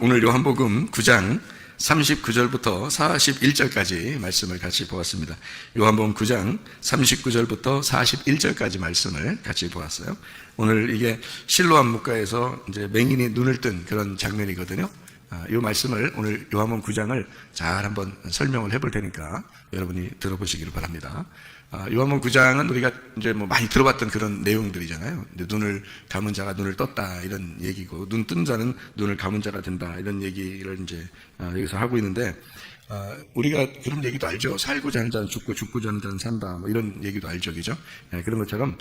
오늘 요한복음 9장 39절부터 41절까지 말씀을 같이 보았습니다. 요한복음 9장 39절부터 41절까지 말씀을 같이 보았어요. 오늘 이게 실로암 목가에서 이제 맹인이 눈을 뜬 그런 장면이거든요. 이 말씀을 오늘 요한복음 9장을 잘 한번 설명을 해볼 테니까 여러분이 들어보시기를 바랍니다. 요한복음 9장은 우리가 이제 뭐 많이 들어봤던 그런 내용들이잖아요. 눈을 감은 자가 눈을 떴다 이런 얘기고, 눈 뜬 자는 눈을 감은 자가 된다 이런 얘기를 이제 여기서 하고 있는데, 우리가 그런 얘기도 알죠. 살고자 하는 자는 죽고 죽고자 하는 자는 산다 뭐 이런 얘기도 알죠, 그죠? 그런 것처럼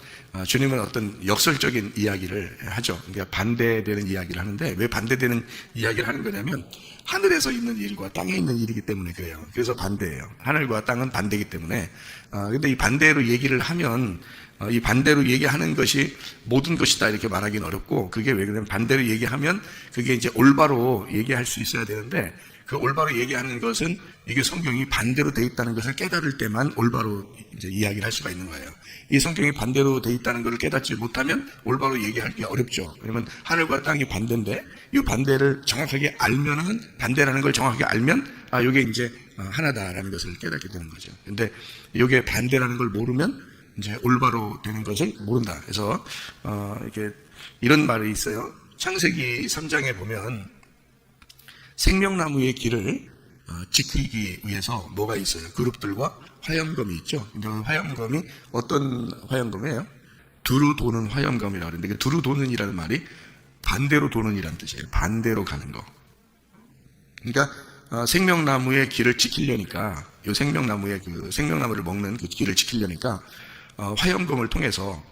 주님은 어떤 역설적인 이야기를 하죠. 그러니까 반대되는 이야기를 하는데, 왜 반대되는 이야기를 하는 거냐면 하늘에서 있는 일과 땅에 있는 일이기 때문에 그래요. 그래서 반대예요. 하늘과 땅은 반대이기 때문에. 근데 이 반대로 얘기를 하면 이 반대로 얘기하는 것이 모든 것이다 이렇게 말하기는 어렵고, 그게 왜 그러냐면 반대로 얘기하면 그게 이제 올바로 얘기할 수 있어야 되는데, 그 올바로 얘기하는 것은 이게 성경이 반대로 돼 있다는 것을 깨달을 때만 올바로 이제 이야기를 할 수가 있는 거예요. 이 성경이 반대로 돼 있다는 것을 깨닫지 못하면 올바로 얘기하기 어렵죠. 왜냐면 하늘과 땅이 반대인데, 이 반대를 정확하게 알면은, 반대라는 걸 정확하게 알면 이게 이제 하나다라는 것을 깨닫게 되는 거죠. 근데 이게 반대라는 걸 모르면 이제 올바로 되는 것을 모른다. 그래서 이렇게 이런 말이 있어요. 창세기 3장에 보면 생명나무의 길을 지키기 위해서 뭐가 있어요? 그룹들과 화염검이 있죠. 근데 화염검이 어떤 화염검이에요? 두루 도는 화염검이라고 하는데, 그 두루 도는이라는 말이 반대로 도는이라는 뜻이에요. 반대로 가는 거. 그러니까 생명나무의 길을 지키려니까, 이 생명나무의 그 생명나무를 먹는 그 길을 지키려니까 화염검을 통해서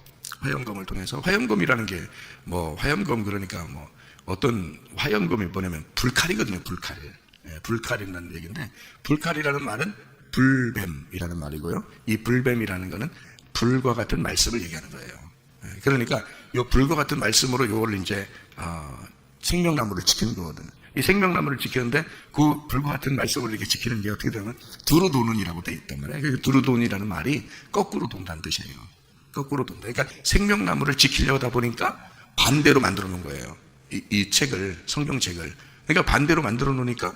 화염검이라는 게 뭐 화염검 그러니까 뭐 어떤 화염검이 뭐냐면 불칼이거든요. 불칼이라는 얘기인데, 불칼이라는 말은 불뱀이라는 말이고요. 이 불뱀이라는 거는 불과 같은 말씀을 얘기하는 거예요. 그러니까 이 불과 같은 말씀으로 요걸 이제 생명나무를 지키는 거거든요. 이 생명나무를 지키는데 그 불과 같은 말씀을 이렇게 지키는 게 어떻게 되면 두루도는이라고 돼 있단 말이에요. 그 두루도는이라는 말이 거꾸로 돈다는 뜻이에요. 거꾸로 돈다. 그러니까 생명나무를 지키려다 보니까 반대로 만들어 놓은 거예요. 이 책을, 성경책을. 그러니까 반대로 만들어 놓으니까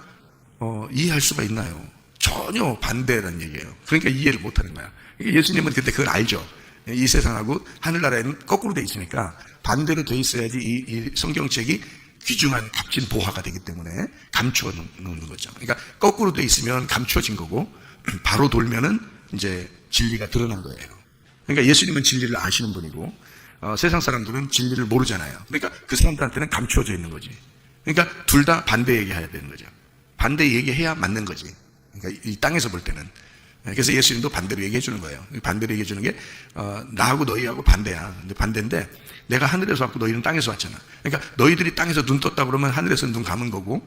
이해할 수가 있나요? 전혀 반대라는 얘기예요. 그러니까 이해를 못 하는 거야. 예수님은 그때 그걸 알죠. 이 세상하고 하늘나라에는 거꾸로 돼 있으니까 반대로 돼 있어야지 이 성경책이 귀중한 값진 보화가 되기 때문에 감추어 놓는 거죠. 그러니까 거꾸로 돼 있으면 감추어진 거고, 바로 돌면은 이제 진리가 드러난 거예요. 그러니까 예수님은 진리를 아시는 분이고, 세상 사람들은 진리를 모르잖아요. 그러니까 그 사람들한테는 감추어져 있는 거지. 그러니까 둘 다 반대 얘기해야 되는 거죠. 반대 얘기해야 맞는 거지. 그러니까 이 땅에서 볼 때는. 그래서 예수님도 반대로 얘기해 주는 거예요. 반대로 얘기해 주는 게 나하고 너희하고 반대야. 근데 반대인데, 내가 하늘에서 왔고 너희는 땅에서 왔잖아. 그러니까 너희들이 땅에서 눈 떴다 그러면 하늘에서 눈 감은 거고,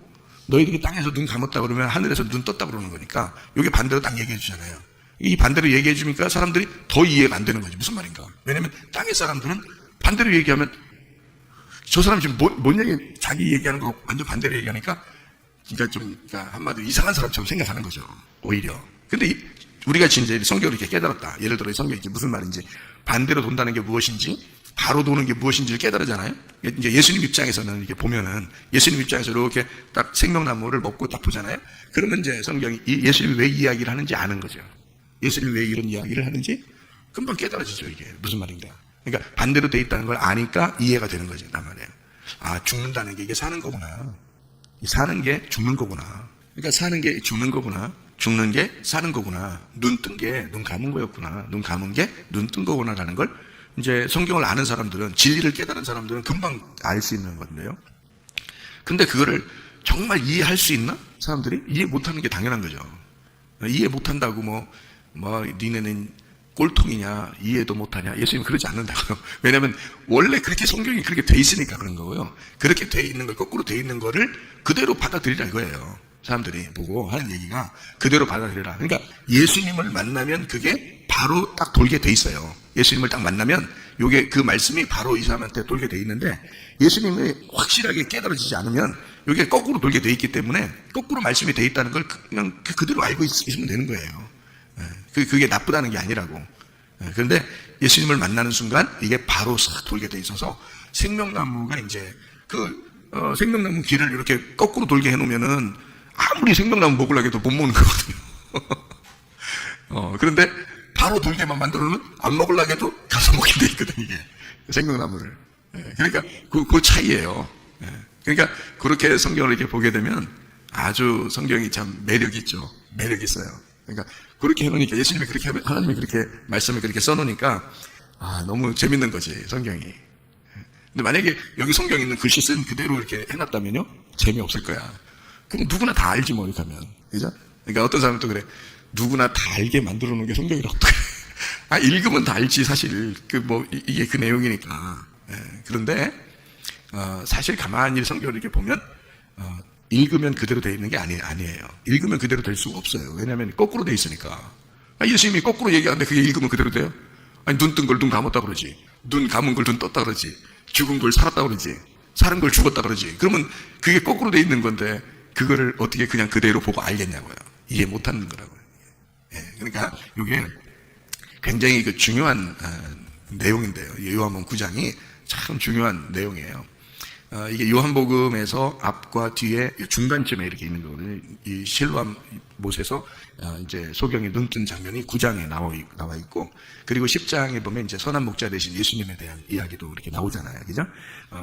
너희들이 땅에서 눈 감았다 그러면 하늘에서 눈 떴다 그러는 거니까, 이게 반대로 딱 얘기해 주잖아요. 이 반대로 얘기해 주니까 사람들이 더 이해가 안 되는 거지. 무슨 말인가? 왜냐면 땅의 사람들은 반대로 얘기하면 저 사람이 지금 뭔 얘기, 자기 얘기하는 거 완전 반대로 얘기하니까 그러니까 한마디로 이상한 사람처럼 생각하는 거죠. 오히려. 근데 우리가 진짜 성경을 이렇게 깨달았다. 예를 들어 성경이 무슨 말인지, 반대로 돈다는 게 무엇인지, 바로 도는 게 무엇인지를 깨달으잖아요. 이제 예수님 입장에서는 이렇게 보면은, 예수님 입장에서 이렇게 딱 생명나무를 먹고 딱 보잖아요. 그러면 이제 성경이 예수님이 왜 이 이야기를 하는지 아는 거죠. 예수님이 왜 이런 이야기를 하는지 금방 깨달아지죠. 이게 무슨 말인가. 그러니까 반대로 돼 있다는 걸 아니까 이해가 되는 거죠. 나 말이에요. 죽는다는 게 이게 사는 거구나. 사는 게 죽는 거구나. 그러니까 사는 게 죽는 거구나. 죽는 게 사는 거구나. 눈 뜬 게 눈 감은 거였구나. 눈 감은 게 눈 뜬 거구나라는 걸 이제 성경을 아는 사람들은, 진리를 깨달은 사람들은 금방 알 수 있는 건데요. 근데 그거를 정말 이해할 수 있나? 사람들이 이해 못하는 게 당연한 거죠. 이해 못한다고 니네는 꼴통이냐, 이해도 못하냐, 예수님 그러지 않는다고요. 왜냐하면 원래 그렇게 성경이 그렇게 돼 있으니까 그런 거고요. 그렇게 돼 있는 걸, 거꾸로 돼 있는 거를 그대로 받아들이라 이거예요. 사람들이 보고 하는 얘기가 그대로 받아들여라. 그러니까 예수님을 만나면 그게 바로 딱 돌게 돼 있어요. 예수님을 딱 만나면 요게 그 말씀이 바로 이 사람한테 돌게 돼 있는데, 예수님이 확실하게 깨달아지지 않으면 요게 거꾸로 돌게 돼 있기 때문에, 거꾸로 말씀이 돼 있다는 걸 그냥 그대로 알고 있으면 되는 거예요. 그게 나쁘다는 게 아니라고. 그런데 예수님을 만나는 순간 이게 바로 싹 돌게 돼 있어서, 생명나무가 이제 생명나무 길을 이렇게 거꾸로 돌게 해놓으면은 아무리 생명나무 먹으려고 해도 못 먹는 거거든요. 그런데 바로 돌게만 만들어놓으면 안 먹으려고 해도 가서 먹게 돼 있거든, 이게. 생명나무를. 그러니까 그 차이예요. 그러니까 그렇게 성경을 이렇게 보게 되면 아주 성경이 참 매력 있죠. 매력 있어요. 그러니까 그렇게 해놓으니까 예수님이 그렇게 하나님이 그렇게 말씀을 그렇게 써놓으니까 너무 재밌는 거지, 성경이. 근데 만약에 여기 성경에 있는 글씨 쓴 그대로 이렇게 해놨다면요, 재미없을 거야. 그럼 누구나 다 알지 뭐 이렇게 하면, 그죠? 그러니까 어떤 사람은 또 그래, 누구나 다 알게 만들어 놓은 게 성경이라고. 읽으면 다 알지 사실. 이게 그 내용이니까. 그런데 사실 가만히 성경을 이렇게 보면 읽으면 그대로 돼 있는 게 아니에요. 읽으면 그대로 될 수가 없어요. 왜냐하면 거꾸로 돼 있으니까. 예수님이 거꾸로 얘기하는데 그게 읽으면 그대로 돼요? 눈 뜬 걸 눈 감았다 그러지. 눈 감은 걸 눈 떴다 그러지. 죽은 걸 살았다 그러지. 사는 걸 죽었다 그러지. 그러면 그게 거꾸로 돼 있는 건데 그거를 어떻게 그냥 그대로 보고 알겠냐고요. 이해 못하는 거라고요. 그러니까 이게 굉장히 중요한 내용인데요. 요한복음 9장이 참 중요한 내용이에요. 이게 요한복음에서 앞과 뒤에 중간쯤에 이렇게 있는 거거든요. 이 실로암 못에서 이제 소경이 눈 뜬 장면이 9장에 나와 있고, 그리고 10장에 보면 이제 선한 목자 되신 예수님에 대한 이야기도 이렇게 나오잖아요. 그죠?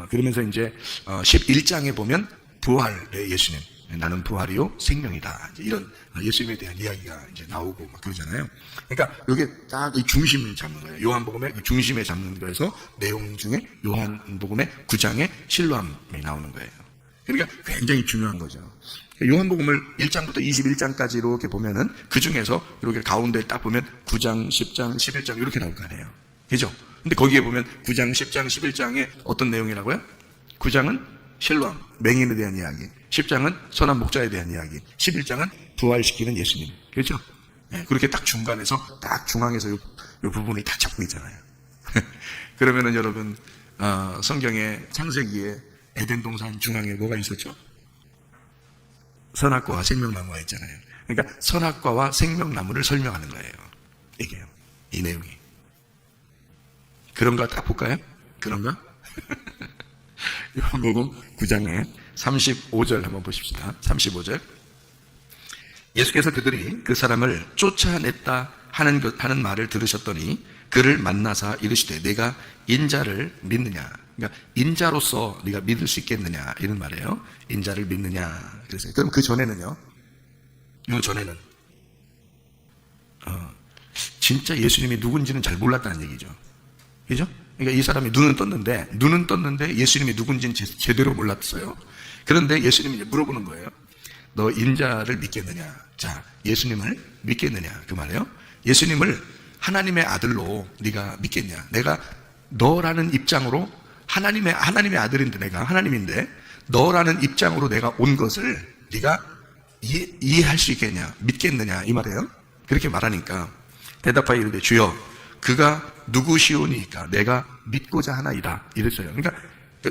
그러면서 이제 11장에 보면 부활의 예수님. 나는 부활이요 생명이다. 이런 예수님에 대한 이야기가 이제 나오고 막 그러잖아요. 그러니까 이게 딱 이 중심을 잡는 거예요. 요한복음의 중심에 잡는 거에서 내용 중에 요한복음의 9장에 실로암이 나오는 거예요. 그러니까 굉장히 중요한 거죠. 요한복음을 1장부터 21장까지 이렇게 보면은 그 중에서 이렇게 가운데 딱 보면 9장, 10장, 11장 이렇게 나올 거 아니에요. 그죠? 근데 거기에 보면 9장, 10장, 11장에 어떤 내용이라고요? 9장은 실로암, 맹인에 대한 이야기. 10장은 선한 목자에 대한 이야기. 11장은 부활시키는 예수님. 그렇죠? 그렇게 딱 중간에서, 딱 중앙에서 이 부분이 다 잡고 있잖아요. 그러면은 여러분, 성경의 창세기에 에덴 동산 중앙에 뭐가 있었죠? 선악과와 생명나무가 있잖아요. 그러니까 선악과와 생명나무를 설명하는 거예요. 이게요. 이 내용이. 그런가 딱 볼까요? 그런가? 요한복음 9장에 35절 한번 보십시다. 35절. 예수께서 그들이 그 사람을 쫓아냈다 하는 말을 들으셨더니 그를 만나사 이르시되 내가 인자를 믿느냐. 그러니까 인자로서 네가 믿을 수 있겠느냐 이런 말이에요. 인자를 믿느냐. 그래서 그럼 그 전에는요. 요 전에는 진짜 예수님이 누군지는 잘 몰랐다는 얘기죠. 그죠? 그러니까 이 사람이 눈은 떴는데 예수님이 누군지는 제대로 몰랐어요. 그런데 예수님이 이제 물어보는 거예요. 너 인자를 믿겠느냐? 자, 예수님을 믿겠느냐? 그 말이에요. 예수님을 하나님의 아들로 네가 믿겠냐? 내가 너라는 입장으로 하나님의 아들인데 내가 하나님인데 너라는 입장으로 내가 온 것을 네가 이해할 수 있겠냐? 믿겠느냐? 이 말이에요. 그렇게 말하니까 대답하여 이르되 주여 그가 누구시오니까 내가 믿고자 하나이다 이랬어요. 그러니까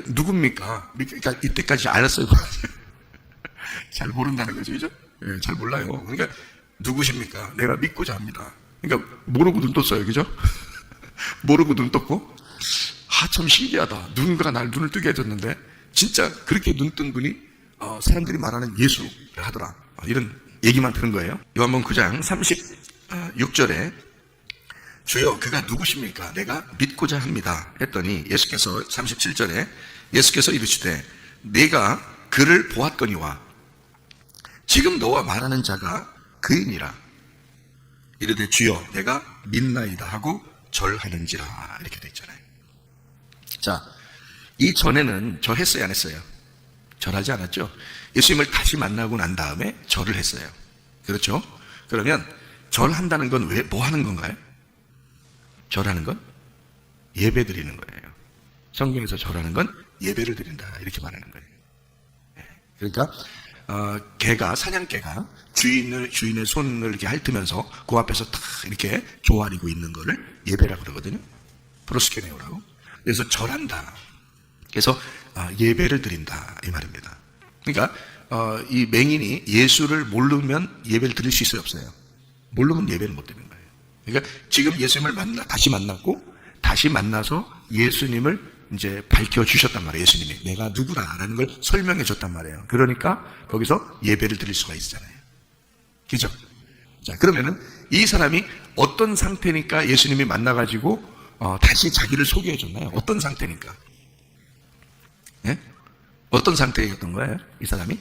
누굽니까? 그러니까 이때까지 알았어요. 잘 모른다는 거죠, 그죠? 예, 잘 몰라요. 그러니까 누구십니까? 내가 믿고자 합니다. 그러니까 모르고 눈 떴어요, 그죠? 모르고 눈 떴고, 참 신기하다. 누군가가 날 눈을 뜨게 해줬는데 진짜 그렇게 눈 뜬 분이 사람들이 말하는 예수를 하더라. 이런 얘기만 들은 거예요. 요한복음 9장 36절에 주여 그가 누구십니까? 내가 믿고자 합니다 했더니 예수께서 37절에 예수께서 이르시되 내가 그를 보았거니와 지금 너와 말하는 자가 그이니라. 이르되 주여 내가 믿나이다 하고 절하는지라. 이렇게 돼 있잖아요. 자, 이 전에는 절했어요 안 했어요? 절하지 않았죠? 예수님을 다시 만나고 난 다음에 절을 했어요. 그렇죠? 그러면 절한다는 건 왜 뭐 하는 건가요? 절하는 건 예배 드리는 거예요. 성경에서 절하는 건 예배를 드린다 이렇게 말하는 거예요. 그러니까 사냥개가 주인의 손을 이렇게 핥으면서 그 앞에서 탁 이렇게 조아리고 있는 거를 예배라고 그러거든요. 프로스케네오라고. 그래서 절한다. 그래서 예배를 드린다 이 말입니다. 그러니까 이 맹인이 예수를 모르면 예배를 드릴 수 있어요 없어요? 모르면 예배를 못 드리는 거예요. 그러니까 지금 예수님을 다시 만났고 다시 만나서 예수님을 이제 밝혀주셨단 말이에요. 예수님이. 내가 누구라라는 걸 설명해 줬단 말이에요. 그러니까 거기서 예배를 드릴 수가 있잖아요. 그죠? 자, 그러면은 이 사람이 어떤 상태니까 예수님이 만나가지고 다시 자기를 소개해 줬나요? 어떤 상태니까? 예? 어떤 상태였던 거예요? 이 사람이?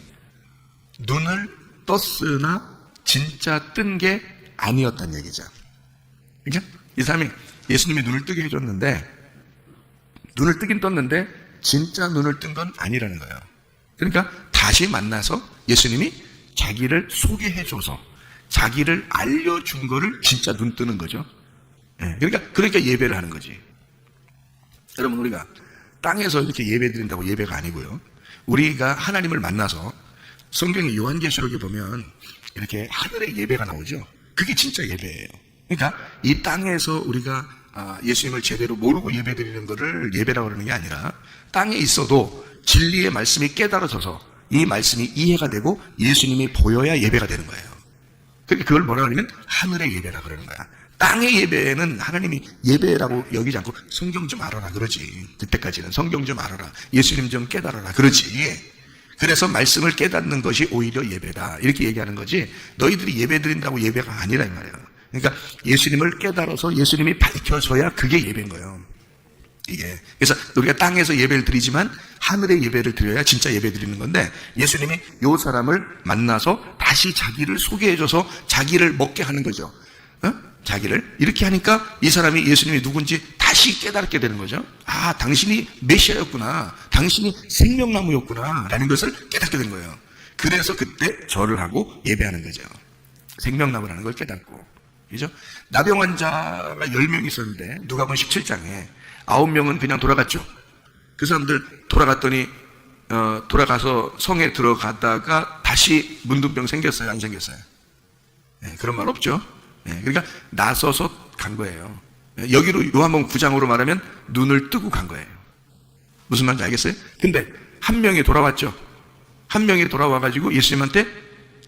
눈을 떴으나 진짜 뜬 게 아니었단 얘기죠. 그죠? 이 사람이 예수님이 눈을 뜨게 해줬는데, 눈을 뜨긴 떴는데, 진짜 눈을 뜬 건 아니라는 거예요. 그러니까 다시 만나서 예수님이 자기를 소개해줘서, 자기를 알려준 거를 진짜 눈 뜨는 거죠. 예, 그러니까 예배를 하는 거지. 여러분, 우리가 땅에서 이렇게 예배 드린다고 예배가 아니고요. 우리가 하나님을 만나서 성경의 요한계시록에 보면 이렇게 하늘의 예배가 나오죠. 그게 진짜 예배예요. 그러니까 이 땅에서 우리가 예수님을 제대로 모르고 예배 드리는 거를 예배라고 그러는 게 아니라 땅에 있어도 진리의 말씀이 깨달아져서 이 말씀이 이해가 되고 예수님이 보여야 예배가 되는 거예요. 그러니까 그걸 뭐라 그러냐면 하늘의 예배라고 그러는 거야. 땅의 예배는 하나님이 예배라고 여기지 않고 성경 좀 알아라 그러지. 그때까지는 성경 좀 알아라. 예수님 좀 깨달아라 그러지. 그래서 말씀을 깨닫는 것이 오히려 예배다. 이렇게 얘기하는 거지. 너희들이 예배 드린다고 예배가 아니라 이 말이에요. 그러니까 예수님을 깨달아서 예수님이 밝혀져야 그게 예배인 거예요. 이게. 그래서 우리가 땅에서 예배를 드리지만 하늘의 예배를 드려야 진짜 예배 드리는 건데 예수님이 이 사람을 만나서 다시 자기를 소개해줘서 자기를 먹게 하는 거죠. 자기를 이렇게 하니까 이 사람이 예수님이 누군지 다시 깨닫게 되는 거죠. 아, 당신이 메시아였구나. 당신이 생명나무였구나. 라는 것을 깨닫게 된 거예요. 그래서 그때 절을 하고 예배하는 거죠. 생명나무라는 걸 깨닫고. 그죠? 나병 환자가 10명 있었는데 누가복음 17장에 9명은 그냥 돌아갔죠. 그 사람들 돌아갔더니 돌아가서 성에 들어가다가 다시 문둥병 생겼어요? 안 생겼어요? 네, 그런 말 없죠. 네, 그러니까 나서서 간 거예요. 여기로 요한복음 9장으로 말하면 눈을 뜨고 간 거예요. 무슨 말인지 알겠어요? 근데 한 명이 돌아왔죠. 한 명이 돌아와가지고 예수님한테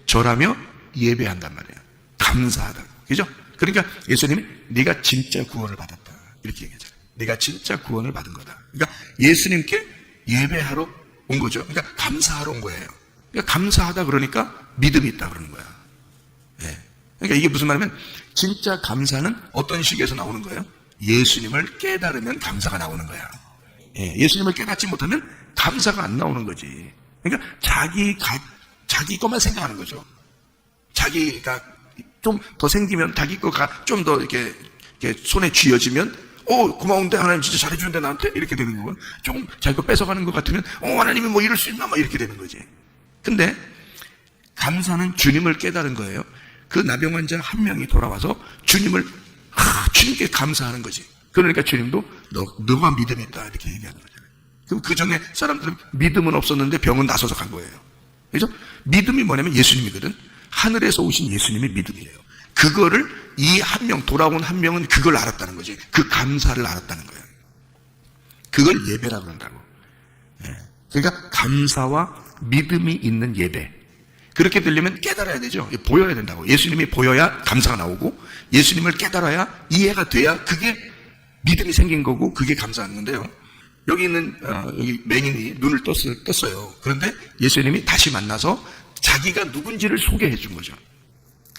절하며 예배한단 말이에요. 감사하다고. 그죠? 그러니까 예수님이 네가 진짜 구원을 받았다. 이렇게 얘기하잖아요. 네가 진짜 구원을 받은 거다. 그러니까 예수님께 예배하러 온 거죠. 그러니까 감사하러 온 거예요. 그러니까 감사하다 그러니까 믿음이 있다 그러는 거야. 예. 그러니까 이게 무슨 말이냐면 진짜 감사는 어떤 식에서 나오는 거예요? 예수님을 깨달으면 감사가 나오는 거야. 예. 예수님을 깨닫지 못하면 감사가 안 나오는 거지. 그러니까 자기 것만 생각하는 거죠. 자기가 좀 더 생기면 자기 거가 좀 더 이렇게 손에 쥐어지면 고마운데 하나님 진짜 잘해주는데 나한테 이렇게 되는 거고 조금 자기 거 뺏어가는 것 같으면 하나님이 뭐 이럴 수 있나 막 이렇게 되는 거지. 근데 감사는 주님을 깨달은 거예요. 그 나병 환자 한 명이 돌아와서 주님께 감사하는 거지. 그러니까 주님도 너가 믿음이 있다 이렇게 얘기하는 거잖아요. 그럼 그 전에 사람들은 믿음은 없었는데 병은 나서서 간 거예요. 그죠? 믿음이 뭐냐면 예수님이거든. 하늘에서 오신 예수님이 믿음이에요. 그거를 이 한 명, 돌아온 한 명은 그걸 알았다는 거지. 그 감사를 알았다는 거예요. 그걸 예배라고 한다고. 예. 그러니까 감사와 믿음이 있는 예배. 그렇게 되려면 깨달아야 되죠. 보여야 된다고. 예수님이 보여야 감사가 나오고 예수님을 깨달아야 이해가 돼야 그게 믿음이 생긴 거고 그게 감사하는데요. 여기 있는 여기 맹인이 눈을 떴어요. 그런데 예수님이 다시 만나서 자기가 누군지를 소개해 준 거죠.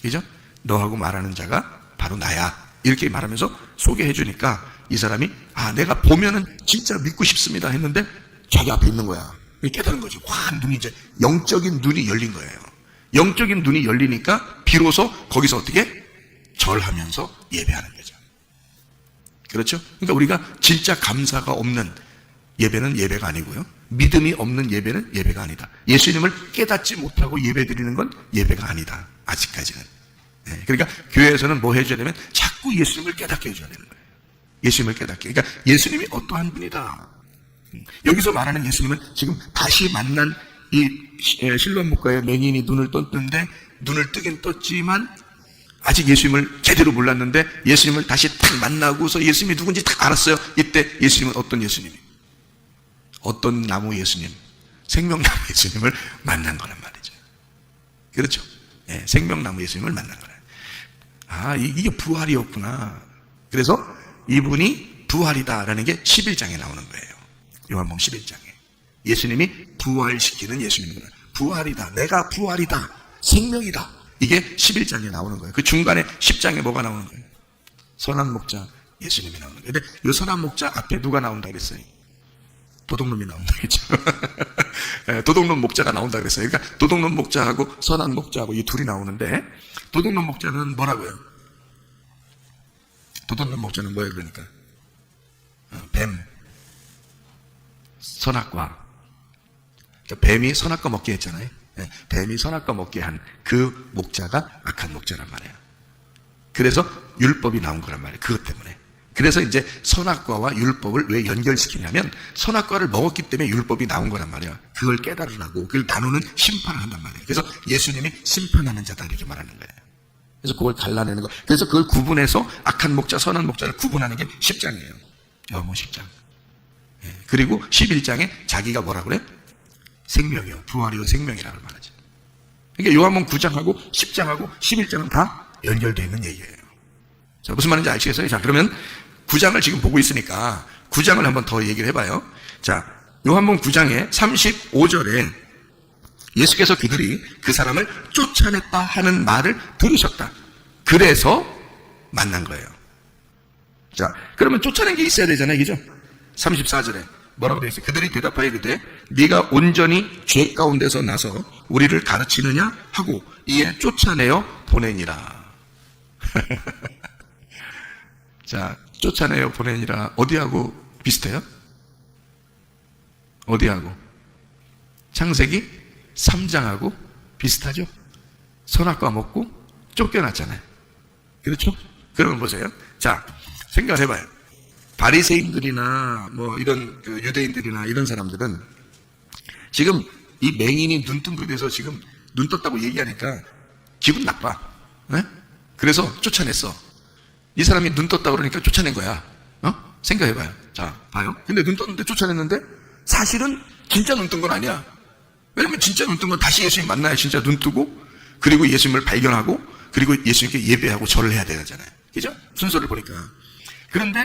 그죠? 너하고 말하는 자가 바로 나야. 이렇게 말하면서 소개해 주니까 이 사람이 내가 보면은 진짜 믿고 싶습니다 했는데 자기 앞에 있는 거야. 깨달은 거지. 눈이 이제 영적인 눈이 열린 거예요. 영적인 눈이 열리니까 비로소 거기서 어떻게 절하면서 예배하는 거죠. 그렇죠? 그러니까 우리가 진짜 감사가 없는 예배는 예배가 아니고요. 믿음이 없는 예배는 예배가 아니다. 예수님을 깨닫지 못하고 예배 드리는 건 예배가 아니다. 아직까지는. 네, 그러니까 교회에서는 뭐 해줘야 되면 자꾸 예수님을 깨닫게 해줘야 되는 거예요. 예수님을 깨닫게. 그러니까 예수님이 어떠한 분이다. 여기서 말하는 예수님은 지금 다시 만난 이 실로암 목가의 맹인이 눈을 떴는데 눈을 뜨긴 떴지만 아직 예수님을 제대로 몰랐는데 예수님을 다시 딱 만나고서 예수님이 누군지 딱 알았어요. 이때 예수님은 어떤 예수님? 어떤 나무 예수님? 생명나무 예수님을 만난 거란 말이죠. 그렇죠? 네, 생명나무 예수님을 만난 거예요. 이게 부활이었구나. 그래서 이분이 부활이다라는 게 11장에 나오는 거예요. 요한복음 11장에. 예수님이 부활시키는 예수님입니다. 부활이다. 내가 부활이다. 생명이다. 이게 11장에 나오는 거예요. 그 중간에 10장에 뭐가 나오는 거예요? 선한 목자 예수님이 나오는 거예요. 근데 이 선한 목자 앞에 누가 나온다 그랬어요? 도둑놈이 나온다 그랬죠. 도둑놈 목자가 나온다 그랬어요. 그러니까 도둑놈 목자하고 선한 목자하고 이 둘이 나오는데, 도둑놈 목자는 뭐라고요? 도둑놈 목자는 뭐예요? 그러니까 뱀, 선악과. 그러니까 뱀이 선악과 먹게 했잖아요. 뱀이 선악과 먹게 한 그 목자가 악한 목자란 말이에요. 그래서 율법이 나온 거란 말이에요. 그것 때문에. 그래서 이제 선악과와 율법을 왜 연결시키냐면, 선악과를 먹었기 때문에 율법이 나온 거란 말이에요. 그걸 깨달으라고, 그걸 나누는 심판을 한단 말이에요. 그래서 예수님이 심판하는 자다 이렇게 말하는 거예요. 그래서 그걸 갈라내는 거. 그래서 그걸 구분해서 악한 목자, 선한 목자를 구분하는 게 10장이에요. 요한복음 10장. 그리고 11장에 자기가 뭐라 그래? 생명이요. 부활이요. 생명이라고 말하죠. 그러니까 요한복음 9장하고 10장하고 11장은 다 연결되어 있는 얘기예요. 자, 무슨 말인지 아시겠어요? 자, 그러면 9장을 지금 보고 있으니까 9장을 한번 더 얘기를 해봐요. 자, 요한복음 9장에 35절에 예수께서 그들이 그 사람을 쫓아냈다 하는 말을 들으셨다. 그래서 만난 거예요. 자, 그러면 쫓아낸 게 있어야 되잖아요. 그죠? 34절에 뭐라고 되어 있어요? 그들이 대답하여 이르되 네가 온전히 죄 가운데서 나서 우리를 가르치느냐 하고 이에 쫓아내어 보내니라. 자, 쫓아내어 보내니라 어디하고 비슷해요? 어디하고? 창세기 3장하고 비슷하죠? 선악과 먹고 쫓겨났잖아요. 그렇죠? 그러면 보세요. 자, 생각을 해봐요. 바리새인들이나 뭐 이런 그 유대인들이나 이런 사람들은 지금 이 맹인이 눈뜬 데서 지금 눈 떴다고 얘기하니까 기분 나빠. 네? 그래서 쫓아냈어. 이 사람이 눈 떴다 그러니까 쫓아낸 거야. 생각해봐요. 자, 봐요. 근데 눈 떴는데 쫓아냈는데 사실은 진짜 눈 뜬 건 아니야. 왜냐면 진짜 눈 뜬 건 다시 예수님 만나야 진짜 눈 뜨고, 그리고 예수님을 발견하고, 그리고 예수님께 예배하고 절을 해야 되잖아요. 그죠? 순서를 보니까. 그런데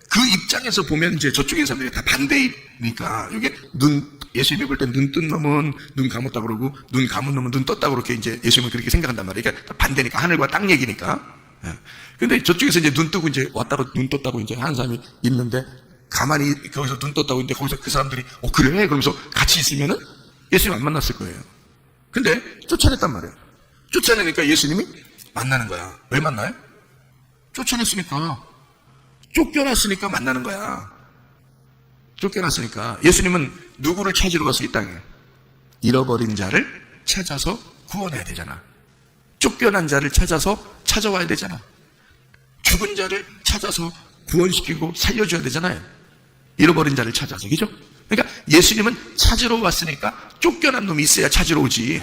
그 입장에서 보면 이제 저쪽에 사람들이 다 반대니까, 이게 예수님이 볼 때 눈 뜬 놈은 눈 감았다 그러고, 눈 감은 놈은 눈 떴다 그렇게 이제 예수님은 그렇게 생각한단 말이에요. 그러니까 반대니까, 하늘과 땅 얘기니까. 근데 저쪽에서 이제 눈 뜨고 이제 왔다고 눈 떴다고 이제 하는 사람이 있는데, 가만히 거기서 눈 떴다고 있는데, 거기서 그 사람들이, 그래? 그러면서 같이 있으면은 예수님 안 만났을 거예요. 근데 쫓아냈단 말이에요. 쫓아내니까 예수님이 만나는 거야. 왜 만나요? 쫓아냈으니까. 쫓겨났으니까 만나는 거야. 쫓겨났으니까. 예수님은 누구를 찾으러 갔어, 이 땅에? 잃어버린 자를 찾아서 구원해야 되잖아. 쫓겨난 자를 찾아서 찾아와야 되잖아. 죽은 자를 찾아서 구원시키고 살려줘야 되잖아요. 잃어버린 자를 찾아서. 그죠? 그러니까 예수님은 찾으러 왔으니까 쫓겨난 놈이 있어야 찾으러 오지.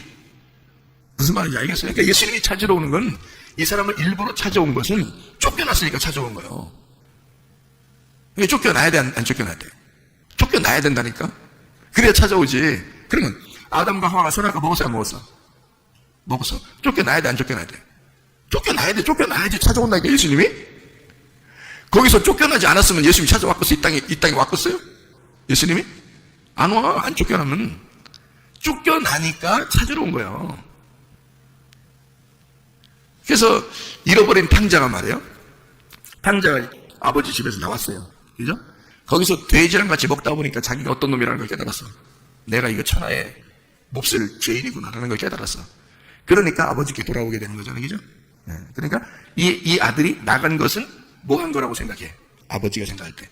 무슨 말인지 알겠어요? 그러니까 예수님이 찾으러 오는 건, 이 사람을 일부러 찾아온 것은 쫓겨났으니까 찾아온 거예요. 그러니까 쫓겨나야 돼, 안 쫓겨나야 돼? 쫓겨나야 된다니까? 그래야 찾아오지. 그러면 아담과 하와가 선악과 먹었어요, 안 먹었어? 먹었어. 쫓겨나야 돼, 안 쫓겨나야 돼? 쫓겨나야 돼, 쫓겨나야지 찾아온다니까, 예수님이? 거기서 쫓겨나지 않았으면 예수님이 찾아왔겠어? 이 땅에 왔겠어요? 예수님이? 안 와. 안 쫓겨나면. 쫓겨나니까 찾으러 온 거예요. 그래서 잃어버린 탕자가 말이에요. 탕자가 아버지 집에서 나왔어요. 그죠? 거기서 돼지랑 같이 먹다 보니까 자기가 어떤 놈이라는 걸 깨달았어. 내가 이거 천하의 몹쓸 죄인이구나라는 걸 깨달았어. 그러니까 아버지께 돌아오게 되는 거잖아요. 그죠? 네. 그러니까 이 아들이 나간 것은 뭐 한 거라고 생각해? 아버지가 생각할 때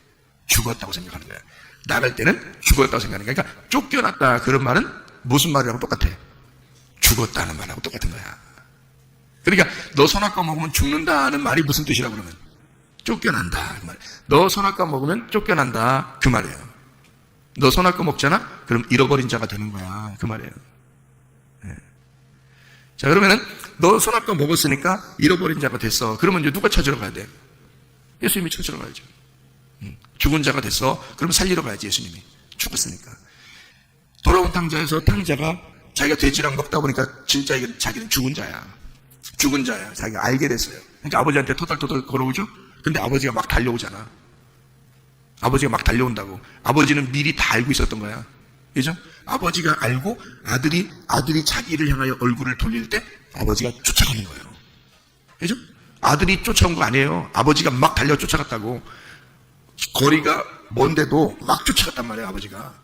죽었다고 생각하는 거야. 나갈 때는 죽었다고 생각하는 거야. 그러니까 쫓겨났다 그런 말은 무슨 말이라고 똑같아? 죽었다는 말하고 똑같은 거야. 그러니까 너 선악과 먹으면 죽는다는 말이 무슨 뜻이라고 그러면? 쫓겨난다 그 말. 너 선악과 먹으면 쫓겨난다 그 말이에요. 너 선악과 먹잖아? 그럼 잃어버린 자가 되는 거야 그 말이에요. 네. 자, 그러면은 너 선악과 먹었으니까 잃어버린 자가 됐어. 그러면 이제 누가 찾으러 가야 돼? 예수님이 찾으러 가야죠. 죽은 자가 됐어. 그럼 살리러 가야지. 예수님이 죽었으니까. 돌아온 탕자에서 탕자가 자기가 돼지랑 먹다 보니까 진짜 이게 자기는 죽은 자야. 죽은 자야. 자기가 알게 됐어요. 그러니까 아버지한테 토달토달 걸어오죠. 근데 아버지가 막 달려오잖아. 아버지가 막 달려온다고. 아버지는 미리 다 알고 있었던 거야. 그죠? 아버지가 알고 아들이 자기를 향하여 얼굴을 돌릴 때 아버지가 쫓아가는 거예요. 그죠? 아들이 쫓아온 거 아니에요. 아버지가 막 달려 쫓아갔다고. 거리가 먼데도 막 쫓아갔단 말이에요, 아버지가.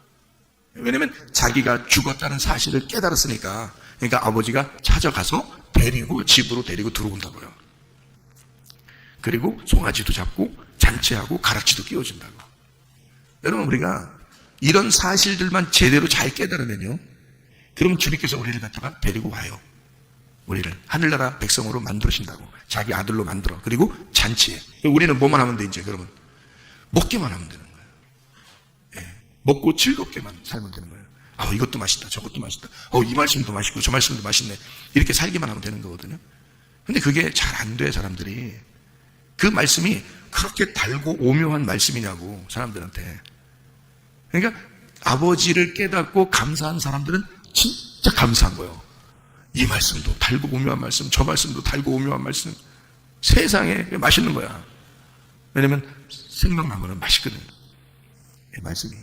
왜냐면 자기가 죽었다는 사실을 깨달았으니까. 그러니까 아버지가 찾아가서 데리고 집으로 데리고 들어온다고요. 그리고 송아지도 잡고 잔치하고 가락지도 끼워준다고. 여러분, 우리가 이런 사실들만 제대로 잘 깨달으면요, 그러면 주님께서 우리를 갖다가 데리고 와요. 우리를 하늘나라 백성으로 만들으신다고. 자기 아들로 만들어. 그리고 잔치해. 우리는 뭐만 하면 돼, 이제 그러면? 먹기만 하면 되는 거예요. 예. 먹고 즐겁게만 살면 되는 거예요. 아, 이것도 맛있다, 저것도 맛있다. 이 말씀도 맛있고 저 말씀도 맛있네. 이렇게 살기만 하면 되는 거거든요. 근데 그게 잘 안 돼, 사람들이. 그 말씀이 그렇게 달고 오묘한 말씀이냐고, 사람들한테. 그러니까 아버지를 깨닫고 감사한 사람들은 진짜 감사한 거예요. 이 말씀도 달고 오묘한 말씀, 저 말씀도 달고 오묘한 말씀. 세상에 맛있는 거야. 왜냐면 생명나무는 맛있거든. 이 말씀이.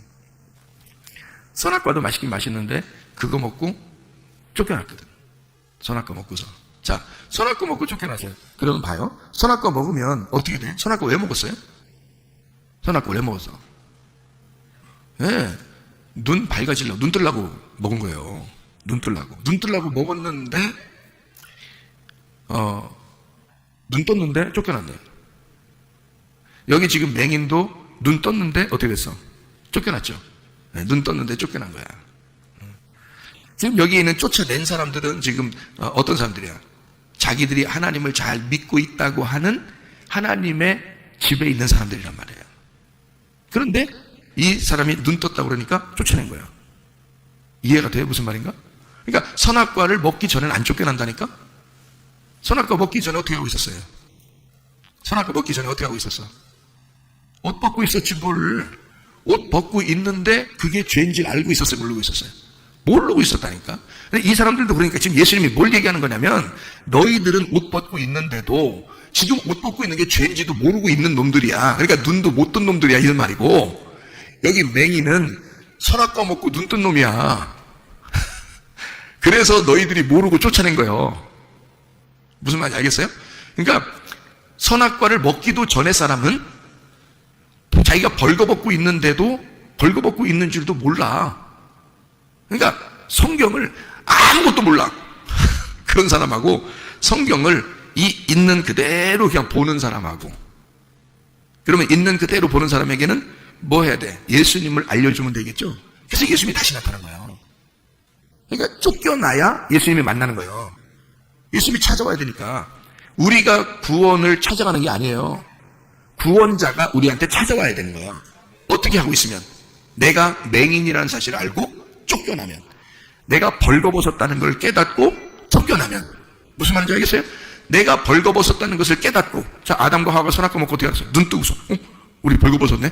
선악과도 맛있긴 맛있는데 그거 먹고 쫓겨났거든. 선악과 먹고서. 자, 선악과 먹고 쫓겨났어요. 그러면 봐요. 선악과 먹으면 어떻게 돼? 선악과 왜 먹었어요? 선악과 왜 먹었어? 네, 눈 밝아지려고, 눈 뜨려고 먹은 거예요. 눈 뜨려고 먹었는데, 눈 떴는데 쫓겨났네. 여기 지금 맹인도 눈 떴는데 어떻게 됐어? 쫓겨났죠. 네, 눈 떴는데 쫓겨난 거야. 지금 여기 있는 쫓아낸 사람들은 지금 어떤 사람들이야? 자기들이 하나님을 잘 믿고 있다고 하는 하나님의 집에 있는 사람들이란 말이에요. 그런데 이 사람이 눈 떴다고 그러니까 쫓아낸 거예요. 이해가 돼요? 무슨 말인가? 그러니까 선악과를 먹기 전에는 안 쫓겨난다니까? 선악과 먹기 전에 어떻게 하고 있었어요? 선악과 먹기 전에 어떻게 하고 있었어? 옷 벗고 있었지 뭘. 옷 벗고 있는데 그게 죄인지 알고 있었어요? 모르고 있었어요? 모르고 있었다니까? 근데 이 사람들도 그러니까 지금 예수님이 뭘 얘기하는 거냐면, 너희들은 옷 벗고 있는데도 지금 옷 벗고 있는 게 죄인지도 모르고 있는 놈들이야. 그러니까 눈도 못 뜬 놈들이야, 이런 말이고, 여기 맹인은 선악과 먹고 눈 뜬 놈이야. 그래서 너희들이 모르고 쫓아낸 거예요. 무슨 말인지 알겠어요? 그러니까 선악과를 먹기도 전에 사람은 자기가 벌거벗고 있는데도 벌거벗고 있는 줄도 몰라. 그러니까 성경을 아무것도 몰라. 그런 사람하고 성경을 있는 그대로 그냥 보는 사람하고, 그러면 있는 그대로 보는 사람에게는 뭐 해야 돼? 예수님을 알려주면 되겠죠? 그래서 예수님이 다시 나타난 거예요. 그러니까 쫓겨나야 예수님이 만나는 거예요. 예수님이 찾아와야 되니까. 우리가 구원을 찾아가는 게 아니에요. 구원자가 우리한테 찾아와야 되는 거예요. 어떻게 하고 있으면? 내가 맹인이라는 사실을 알고 쫓겨나면, 내가 벌거벗었다는 걸 깨닫고 쫓겨나면. 무슨 말인지 알겠어요? 내가 벌거벗었다는 것을 깨닫고, 자, 아담과 하와가 선악과 먹고 어떻게 알았어요? 눈 뜨고서, 우리 벌거벗었네?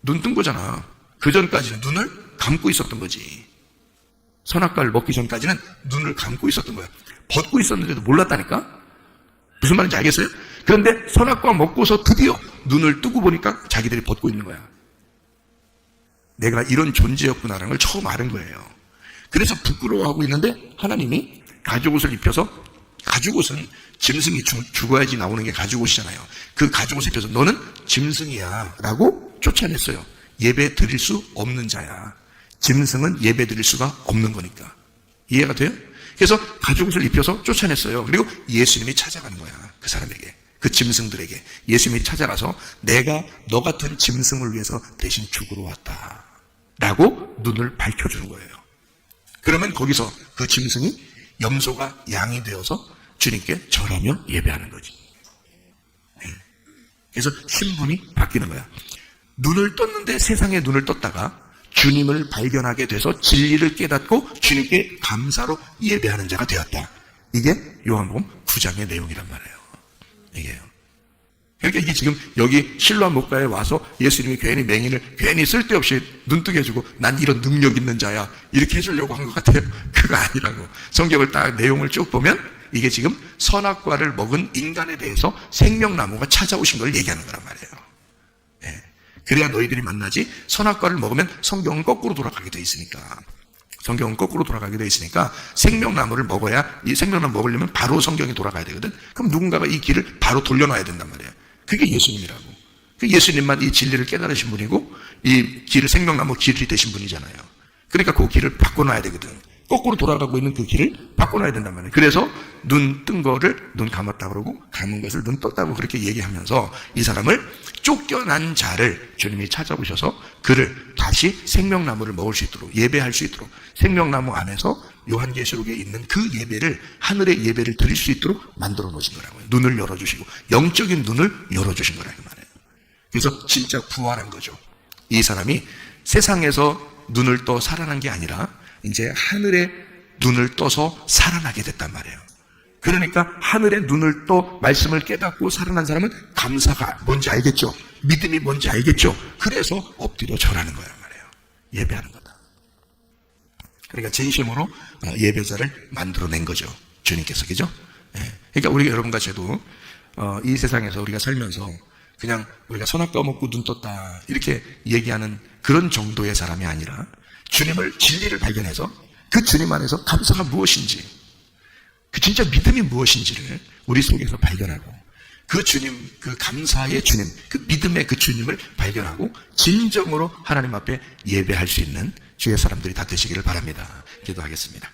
눈 뜬 거잖아. 그 전까지는 눈을 감고 있었던 거지. 선악과를 먹기 전까지는 눈을 감고 있었던 거야. 벗고 있었는데도 몰랐다니까? 무슨 말인지 알겠어요? 그런데 선악과 먹고서 드디어 눈을 뜨고 보니까 자기들이 벗고 있는 거야. 내가 이런 존재였구나라는 걸 처음 아는 거예요. 그래서 부끄러워하고 있는데 하나님이 가죽옷을 입혀서, 가죽옷은 짐승이 죽어야지 나오는 게 가죽옷이잖아요. 그 가죽옷을 입혀서 너는 짐승이야 라고 쫓아냈어요. 예배 드릴 수 없는 자야. 짐승은 예배 드릴 수가 없는 거니까. 이해가 돼요? 그래서 가죽옷을 입혀서 쫓아냈어요. 그리고 예수님이 찾아가는 거야. 그 사람에게, 그 짐승들에게 예수님이 찾아가서 내가 너 같은 짐승을 위해서 대신 죽으러 왔다 라고 눈을 밝혀주는 거예요. 그러면 거기서 그 짐승이 염소가 양이 되어서 주님께 절하며 예배하는 거지. 그래서 신분이 바뀌는 거야. 눈을 떴는데, 세상에 눈을 떴다가 주님을 발견하게 돼서 진리를 깨닫고 주님께 감사로 예배하는 자가 되었다. 이게 요한복음 9장의 내용이란 말이에요. 이게요. 그러니까 이게 지금 여기 실로암 목가에 와서 예수님이 괜히 맹인을 괜히 쓸데없이 눈뜨게 해주고 난 이런 능력 있는 자야 이렇게 해주려고 한 것 같아요. 그거 아니라고. 성경을 딱 내용을 쭉 보면 이게 지금 선악과를 먹은 인간에 대해서 생명나무가 찾아오신 걸 얘기하는 거란 말이에요. 네. 그래야 너희들이 만나지. 선악과를 먹으면 성경은 거꾸로 돌아가게 돼 있으니까. 성경은 거꾸로 돌아가게 돼 있으니까 생명나무를 먹어야, 이 생명나무 먹으려면 바로 성경이 돌아가야 되거든. 그럼 누군가가 이 길을 바로 돌려놔야 된단 말이에요. 그게 예수님이라고. 그 예수님만 이 진리를 깨달으신 분이고 이 길을 생명나무 길이 되신 분이잖아요. 그러니까 그 길을 바꿔놔야 되거든. 거꾸로 돌아가고 있는 그 길을 바꿔놔야 된단 말이에요. 그래서 눈 뜬 거를 눈 감았다 그러고 감은 것을 눈 떴다고 그렇게 얘기하면서 이 사람을 쫓겨난 자를 주님이 찾아오셔서 그를 다시 생명나무를 먹을 수 있도록 예배할 수 있도록 생명나무 안에서 요한계시록에 있는 그 예배를 하늘의 예배를 드릴 수 있도록 만들어 놓으신 거라고요. 눈을 열어주시고 영적인 눈을 열어주신 거라고 말해요. 그래서 진짜 부활한 거죠. 이 사람이 세상에서 눈을 떠 살아난 게 아니라 이제 하늘의 눈을 떠서 살아나게 됐단 말이에요. 그러니까 하늘의 눈을 떠 말씀을 깨닫고 살아난 사람은 감사가 뭔지 알겠죠? 믿음이 뭔지 알겠죠? 그래서 엎드려 절하는 거란 말이에요. 예배하는 거다. 그러니까 진심으로 예배자를 만들어낸 거죠. 주님께서, 그죠? 그러니까 우리 여러분과 저도 이 세상에서 우리가 살면서 그냥 우리가 선악과 먹고 눈 떴다 이렇게 얘기하는 그런 정도의 사람이 아니라 주님을, 진리를 발견해서 그 주님 안에서 감사가 무엇인지, 그 진짜 믿음이 무엇인지를 우리 속에서 발견하고 그 주님, 그 감사의 주님, 그 믿음의 그 주님을 발견하고 진정으로 하나님 앞에 예배할 수 있는 주의 사람들이 다 되시기를 바랍니다. 기도하겠습니다.